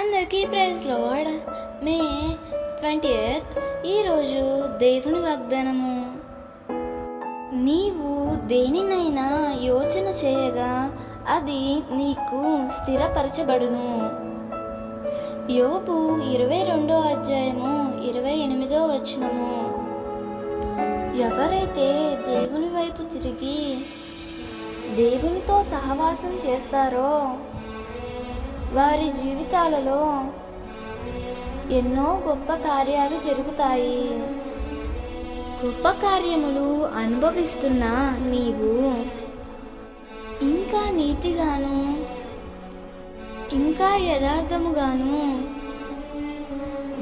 అందరికీ praise lord. మే 20th ఈరోజు దేవుని వాగ్దానము. నీవు దేనినైనా యోచన చేయగా అది నీకు స్థిరపరచబడును. యోబు 22వ అధ్యాయము 28వ వచనము. ఎవరైతే దేవుని వైపు తిరిగి దేవునితో సహవాసం చేస్తారో వారి జీవితాలలో ఎన్నో గొప్ప కార్యాలు జరుగుతాయి. గొప్ప కార్యములు అనుభవిస్తున్న నీవు ఇంకా నీతిగాను ఇంకా యథార్థముగాను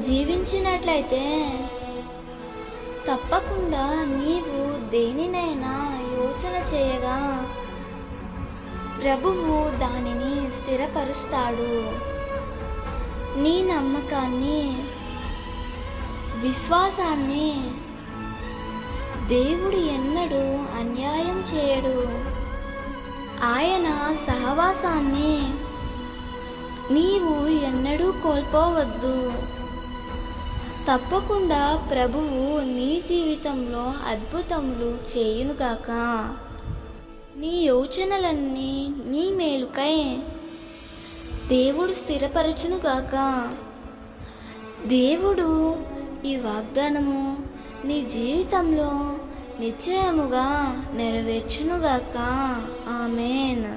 జీవించినట్లయితే తప్పకుండా నీవు దేనినైనా యోచన చేయగా ప్రభువు దానిని స్థిరపరుస్తాడు. నీ నమ్మకాన్ని, విశ్వాసాన్ని దేవుడు ఎన్నడూ అన్యాయం చేయడు. ఆయన సహవాసాన్ని నీవు ఎన్నడూ కోల్పోవద్దు. తప్పకుండా ప్రభువు నీ జీవితంలో అద్భుతములు చేయునుగాక. నీ యోచనలన్నీ నీ మేలుకై దేవుడు స్థిరపరచునుగాక. దేవుడు ఈ వాగ్దానము నీ జీవితంలో నిశ్చయముగా నెరవేర్చునుగాక. ఆమేన్.